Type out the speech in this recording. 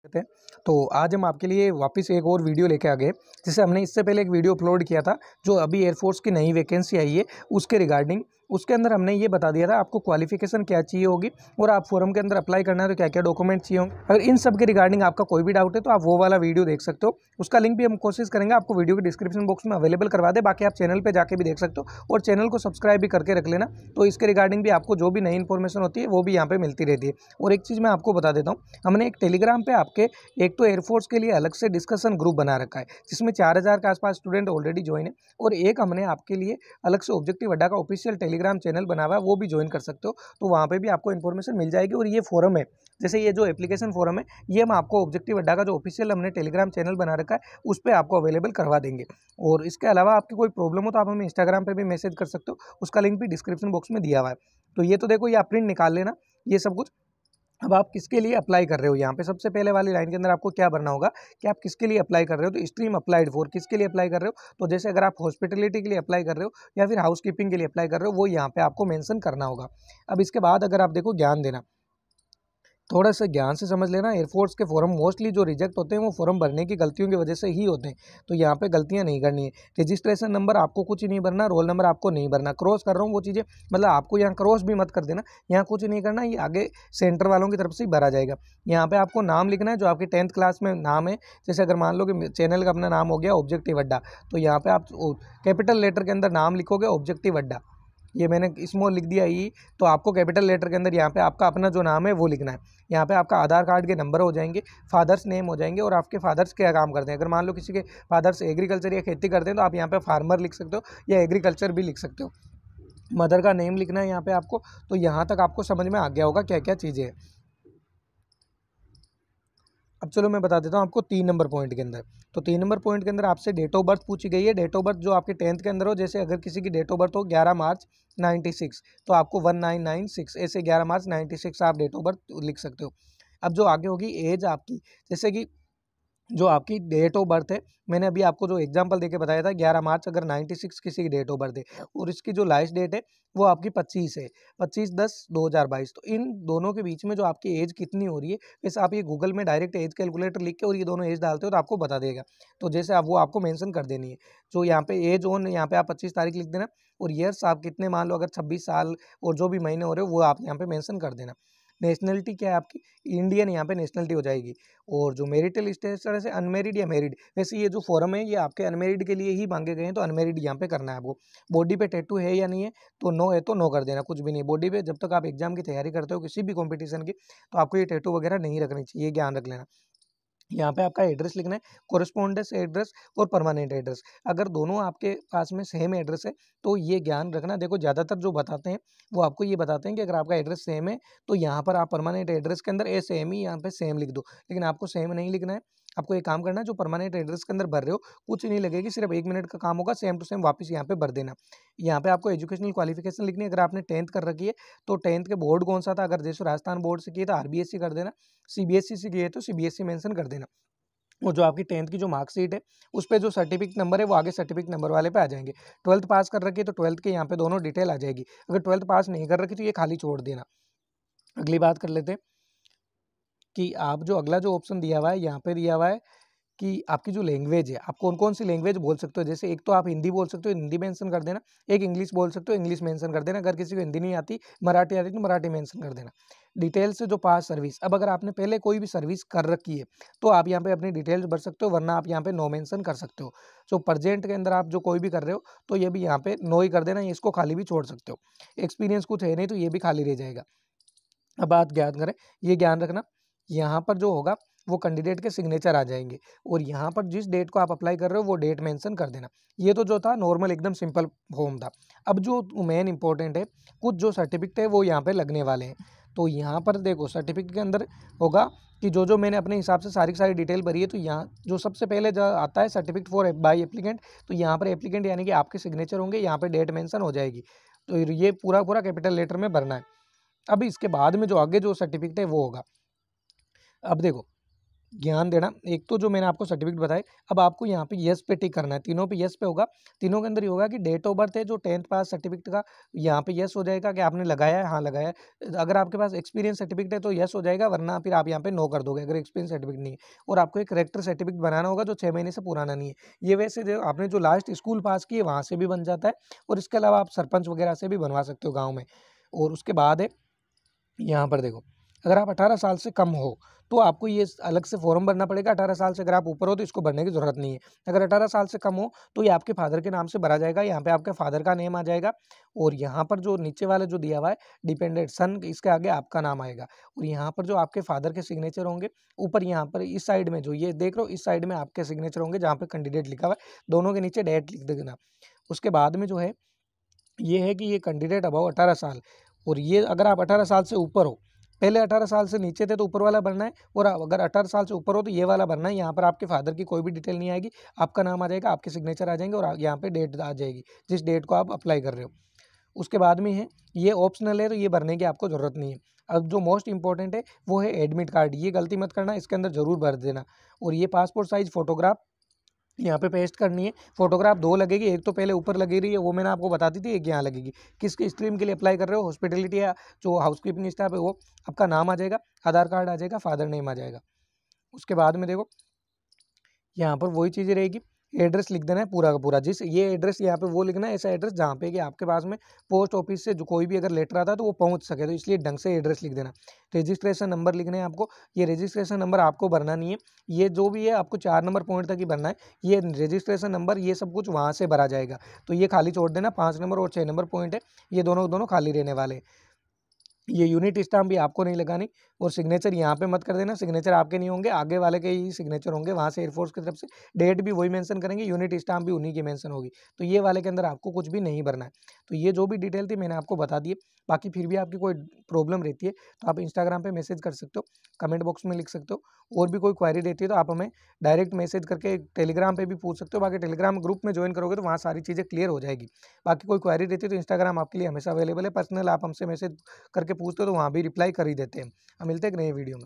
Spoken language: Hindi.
थे। तो आज हम आपके लिए वापस एक और वीडियो लेके आ गए। जैसे हमने इससे पहले एक वीडियो अपलोड किया था जो अभी एयरफोर्स की नई वैकेंसी आई है उसके रिगार्डिंग। उसके अंदर हमने ये बता दिया था आपको क्वालिफिकेशन क्या चाहिए होगी और आप फॉर्म के अंदर अप्लाई करना है तो क्या क्या डॉक्यूमेंट चाहिए होंगे। अगर इन सब के रिगार्डिंग आपका कोई भी डाउट है तो आप वो वाला वीडियो देख सकते हो। उसका लिंक भी हम कोशिश करेंगे आपको वीडियो के डिस्क्रिप्शन बॉक्स में अवेलेबल करवा दे। बाकी आप चैनल पर जाके भी देख सकते हो और चैनल को सब्सक्राइब भी करके रख लेना। तो इसके रिगार्डिंग भी आपको जो भी नई इन्फॉर्मेशन होती है वो भी यहाँ पे मिलती रहती है। और एक चीज़ मैं आपको बता देता हूँ, हमने एक टेलीग्राम पे आपके एक तो एयरफोर्स के लिए अलग से डिस्कशन ग्रुप बना रखा है जिसमें 4000 के आसपास स्टूडेंट ऑलरेडी ज्वाइन है। और एक हमने आपके लिए अलग से ऑब्जेक्टिव अड्डा का ऑफिशियल टेलीग्राम चैनल बना हुआ है, वो भी ज्वाइन कर सकते हो। तो वहाँ पे भी आपको इन्फॉर्मेशन मिल जाएगी। और ये फोरम है, जैसे ये जो एप्लीकेशन फोरम है ये हम आपको ऑब्जेक्टिव अड्डा का जो ऑफिशियल हमने टेलीग्राम चैनल बना रखा है उस पर आपको अवेलेबल करवा देंगे। और इसके अलावा आपकी कोई प्रॉब्लम हो तो आप हमें इंस्टाग्राम पर भी मैसेज कर सकते हो, उसका लिंक भी डिस्क्रिप्शन बॉक्स में दिया हुआ है। तो ये तो देखो, ये आप प्रिंट निकाल लेना ये सब कुछ। अब आप किसके लिए अप्लाई कर रहे हो, यहाँ पे सबसे पहले वाली लाइन के अंदर आपको क्या भरना होगा कि आप किसके लिए अप्लाई कर रहे हो। तो स्ट्रीम अप्लाइड फॉर, किसके लिए अप्लाई कर रहे हो। तो जैसे अगर आप हॉस्पिटलिटी के लिए अप्लाई कर रहे हो या फिर हाउस कीपिंग के लिए अप्लाई कर रहे हो वो यहाँ पे आपको मेंशन करना होगा। अब इसके बाद अगर आप देखो ज्ञान देना, थोड़ा सा ज्ञान से समझ लेना। एयरफोर्स के फॉर्म मोस्टली जो रिजेक्ट होते हैं वो फॉर्म भरने की गलतियों की वजह से ही होते हैं। तो यहाँ पे गलतियाँ नहीं करनी है। रजिस्ट्रेशन नंबर आपको कुछ नहीं भरना, रोल नंबर आपको नहीं भरना। क्रॉस कर रहा हूँ वो चीज़ें, मतलब आपको यहाँ क्रॉस भी मत कर देना, यहाँ कुछ नहीं करना, ये आगे सेंटर वालों की तरफ से ही भरा जाएगा। यहाँ पे आपको नाम लिखना है जो आपकी 10th क्लास में नाम है। जैसे अगर मान लो कि चैनल का अपना नाम हो गया ऑब्जेक्टिव अड्डा, तो यहाँ पे आप कैपिटल लेटर के अंदर नाम लिखोगे ऑब्जेक्टिव अड्डा। ये मैंने स्मॉल लिख दिया ई, तो आपको कैपिटल लेटर के अंदर यहाँ पे आपका अपना जो नाम है वो लिखना है। यहाँ पे आपका आधार कार्ड के नंबर हो जाएंगे, फादर्स नेम हो जाएंगे और आपके फादर्स क्या काम करते हैं। अगर मान लो किसी के फादर्स एग्रीकल्चर या खेती करते हैं तो आप यहाँ पे फार्मर लिख सकते हो या एग्रीकल्चर भी लिख सकते हो। मदर का नेम लिखना है यहाँ पे आपको। तो यहाँ तक आपको समझ में आ गया होगा क्या क्या चीज़ें हैं। अब चलो मैं बता देता हूँ आपको 3 नंबर पॉइंट के अंदर। तो 3 नंबर पॉइंट के अंदर आपसे डेट ऑफ बर्थ पूछी गई है। डेट ऑफ बर्थ जो आपके 10th के अंदर हो, जैसे अगर किसी की डेट ऑफ बर्थ हो 11 मार्च 96 तो आपको 1996 ऐसे 11 मार्च 96 आप डेट ऑफ बर्थ लिख सकते हो। अब जो आगे होगी एज आपकी, जैसे कि जो आपकी डेट ऑफ बर्थ है, मैंने अभी आपको जो एग्जांपल देके बताया था 11 मार्च अगर 96 किसी की डेट ऑफ बर्थ है और इसकी जो लास्ट डेट है वो आपकी 25 है, 25/10/2022। तो इन दोनों के बीच में जो आपकी एज कितनी हो रही है, वैसे आप ये गूगल में डायरेक्ट एज कैलकुलेटर लिख के और ये दोनों एज डालते हो तो आपको बता देगा। तो जैसे आप वो आपको मेंशन कर देनी है। जो यहाँ पे एज ऑन, यहाँ पे आप 25 तारीख लिख देना और ईयर्स आप कितने, मान लो अगर 26 साल और जो भी महीने हो रहे हो वो आप यहाँ पे मेंशन कर देना। नेशनलिटी क्या है आपकी, इंडियन यहाँ पे नेशनलिटी हो जाएगी। और जो मैरिटल स्टेटस है अनमेरिड या मैरिड, वैसे ये जो फॉर्म है ये आपके अनमेरिड के लिए ही मांगे गए हैं तो अनमेरिड यहाँ पे करना है आपको। बॉडी पे टैटू है या नहीं है, तो नो है तो नो कर देना, कुछ भी नहीं बॉडी पे। जब तक आप एग्जाम की तैयारी करते हो किसी भी कॉम्पिटिशन की तो आपको ये टैटू वगैरह नहीं रखनी चाहिए, ये ज्ञान रख लेना। यहाँ पे आपका एड्रेस लिखना है, कोरिस्पोंडेंस एड्रेस और परमानेंट एड्रेस। अगर दोनों आपके पास में सेम एड्रेस है तो ये ज्ञान रखना। देखो ज़्यादातर जो बताते हैं वो आपको ये बताते हैं कि अगर आपका एड्रेस सेम है तो यहाँ पर आप परमानेंट एड्रेस के अंदर सेम ही यहाँ पे सेम लिख दो, लेकिन आपको सेम नहीं लिखना है। आपको एक काम करना है, जो परमानेंट एड्रेस के अंदर भर रहे हो कुछ नहीं लगेगी, सिर्फ 1 मिनट का काम होगा, सेम टू सेम वापस यहाँ पे भर देना। यहाँ पे आपको एजुकेशनल क्वालिफिकेशन लिखनी है। अगर आपने 10th कर रखी है तो 10th के बोर्ड कौन सा था, अगर जैसे राजस्थान बोर्ड से किए तो RBSC कर देना, CBSE से किए तो CBSE मेंशन कर देना। और जो आपकी 10th की जो मार्कशीट है उस पे जो सर्टिफिकेट नंबर है वो आगे सर्टिफिकेट नंबर वाले पे आ जाएंगे। 12th पास कर रखी है तो 12th के यहाँ पे दोनों डिटेल आ जाएगी। अगर 12th पास नहीं कर रखी तो ये खाली छोड़ देना। अगली बात कर लेते हैं कि आप जो अगला जो ऑप्शन दिया हुआ है यहाँ पे दिया हुआ है कि आपकी जो लैंग्वेज है, आप कौन कौन सी लैंग्वेज बोल सकते हो। जैसे एक तो आप हिंदी बोल सकते हो, हिंदी मेंशन कर देना। एक इंग्लिश बोल सकते हो, इंग्लिश मेंशन कर देना। अगर किसी को हिंदी नहीं आती, मराठी आती तो मराठी मेंशन कर देना। डिटेल्स से जो पास सर्विस, अब अगर आपने पहले कोई भी सर्विस कर रखी है तो आप यहाँ पे अपनी डिटेल्स भर सकते हो, वरना आप यहाँ पे नो मेंशन कर सकते हो। सो प्रेजेंट के अंदर आप जो कोई भी कर रहे हो तो ये भी यहाँ पे नो ही कर देना, इसको खाली भी छोड़ सकते हो। एक्सपीरियंस कुछ है नहीं तो ये भी खाली रह जाएगा। अब बात ज्ञान करें, ये ज्ञान रखना, यहाँ पर जो होगा वो कैंडिडेट के सिग्नेचर आ जाएंगे और यहाँ पर जिस डेट को आप अप्लाई कर रहे हो वो डेट मेंशन कर देना। ये तो जो था नॉर्मल एकदम सिंपल फॉर्म था। अब जो मेन इंपॉर्टेंट है, कुछ जो सर्टिफिकेट है वो यहाँ पे लगने वाले हैं। तो यहाँ पर देखो सर्टिफिकेट के अंदर होगा कि जो जो मैंने अपने हिसाब से सारी की सारी डिटेल भरी है। तो यहाँ जो सबसे पहले जो आता है सर्टिफिकेट फॉर बाई एप्लीकेंट, तो यहाँ पर एप्लीकेंट यानी कि आपके सिग्नेचर होंगे, यहाँ पर डेट मेंशन हो जाएगी। तो ये पूरा पूरा कैपिटल लेटर में भरना है। अब इसके बाद में जो आगे जो सर्टिफिकेट है वो होगा। अब देखो ध्यान देना, एक तो जो मैंने आपको सर्टिफिकेट बताए, अब आपको यहाँ पे येस पे टिक करना है, तीनों पे येस पे होगा। तीनों के अंदर ये होगा कि डेट ऑफ बर्थ है जो 10th पास सर्टिफिकेट का, यहाँ पे येस हो जाएगा कि आपने लगाया है, हाँ लगाया है। अगर आपके पास एक्सपीरियंस सर्टिफिकेट है तो येस हो जाएगा, वरना फिर आप यहाँ पे नो कर दोगे अगर एक्सपीरियंस सर्टिफिकेट नहीं है। और आपको एक करेक्टर सर्टिफिकेट बनाना होगा जो 6 महीने से पुराना नहीं है। ये वैसे जो आपने जो लास्ट स्कूल पास की है वहाँ से भी बन जाता है, और इसके अलावा आप सरपंच वगैरह से भी बनवा सकते हो गाँव में। और उसके बाद है, यहाँ पर देखो, अगर आप 18 साल से कम हो तो आपको ये अलग से फॉर्म भरना पड़ेगा। 18 साल से अगर आप ऊपर हो तो इसको भरने की ज़रूरत नहीं है। अगर 18 साल से कम हो तो ये आपके फादर के नाम से भरा जाएगा, यहाँ पे आपके फादर का नेम आ जाएगा, और यहाँ पर जो नीचे वाला जो दिया हुआ है डिपेंडेंट सन, इसके आगे आपका नाम आएगा, और यहाँ पर जो आपके फादर के सिग्नेचर होंगे, ऊपर यहाँ पर इस साइड में जो ये देख रहे हो, इस साइड में आपके सिग्नेचर होंगे जहाँ पे कैंडिडेट लिखा हुआ है, दोनों के नीचे डेट लिख देना। उसके बाद में जो है ये है कि ये कैंडिडेट अबव 18 साल, और ये अगर आप 18 साल से ऊपर हो, पहले 18 साल से नीचे थे तो ऊपर वाला भरना है, और अगर 18 साल से ऊपर हो तो ये वाला भरना है। यहाँ पर आपके फादर की कोई भी डिटेल नहीं आएगी, आपका नाम आ जाएगा, आपके सिग्नेचर आ जाएंगे, और यहाँ पे डेट आ जाएगी जिस डेट को आप अप्लाई कर रहे हो। उसके बाद में है, ये ऑप्शनल है तो ये भरने की आपको ज़रूरत नहीं है। अब जो मोस्ट इंपॉर्टेंट है वो है एडमिट कार्ड, ये गलती मत करना, इसके अंदर ज़रूर भर देना। और ये पासपोर्ट साइज फ़ोटोग्राफ यहाँ पे पेस्ट करनी है। फोटोग्राफ 2 लगेगी, एक तो पहले ऊपर लगी रही है वो मैंने आपको बता दी थी, एक यहाँ लगेगी। किस स्ट्रीम के लिए अप्लाई कर रहे हो, हॉस्पिटलिटी या जो हाउसकीपिंग स्टाफ है वो, आपका नाम आ जाएगा, आधार कार्ड आ जाएगा, फादर नेम आ जाएगा। उसके बाद में देखो यहाँ पर वही चीज़ें रहेगी, एड्रेस लिख देना है पूरा का पूरा, जिस ये एड्रेस यहाँ पे वो लिखना है, ऐसा एड्रेस जहाँ पे कि आपके पास में पोस्ट ऑफिस से जो कोई भी अगर लेटर आता है तो वो पहुँच सके, तो इसलिए ढंग से एड्रेस लिख देना। रजिस्ट्रेशन नंबर लिखना है आपको, ये रजिस्ट्रेशन नंबर आपको भरना नहीं है, ये जो भी है आपको 4 नंबर पॉइंट तक ही भरना है। ये रजिस्ट्रेशन नंबर ये सब कुछ वहाँ से भरा जाएगा, तो ये खाली छोड़ देना। 5 नंबर और 6 नंबर पॉइंट है, ये दोनों दोनों खाली रहने वाले हैं। ये यूनिट स्टाम्प भी आपको नहीं लगानी, और सिग्नेचर यहाँ पे मत कर देना, सिग्नेचर आपके नहीं होंगे, आगे वाले के ही सिग्नेचर होंगे वहाँ से एयरफोर्स की तरफ से। डेट भी वही मेंशन करेंगे, यूनिट स्टाम्प भी उन्हीं की मेंशन होगी, तो ये वाले के अंदर आपको कुछ भी नहीं भरना है। तो ये जो भी डिटेल थी मैंने आपको बता दी है। बाकी फिर भी आपकी कोई प्रॉब्लम रहती है तो आप इंस्टाग्राम पर मैसेज कर सकते हो, कमेंट बॉक्स में लिख सकते हो। और भी कोई क्वायरी रहती है तो आप हमें डायरेक्ट मैसेज करके टेलीग्राम पर भी पूछ सकते हो। बाकी टेलीग्राम ग्रुप में ज्वाइन करोगे तो वहाँ सारी चीज़ें क्लियर हो जाएगी। बाकी कोई क्वायरी रहती है तो इंस्टाग्राम आपके लिए हमेशा अवेलेबल है, पर्सनल आप हमसे मैसेज करके पूछते हो तो वहाँ भी रिप्लाई कर ही देते हैं। हम मिलते हैं एक नए वीडियो में।